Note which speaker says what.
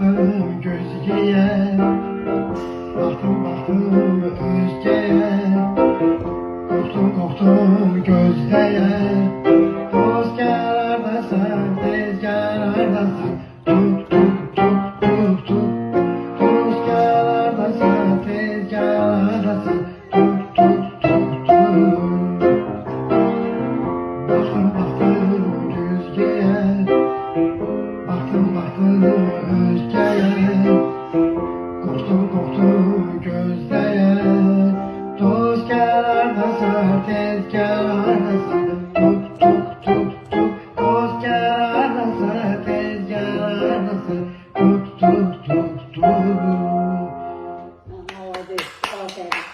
Speaker 1: baktım gözgeye, baktım özgeye, korktum gözleye. Dost kenardasın, tez kenardasın, tuk tuk tuk tuk tuk. Dost kenardasın, tez kenardasın, tuk tuk tuk tuk. Baktım gözgeye, baktım özgeye, korktum gözleye. Dost kenardasın, tez kenardasın, tuk tuk tuk tuk. Dost kenardasın, tez kenardasın, tuk tuk tuk tuk.
Speaker 2: Молодець, aferin.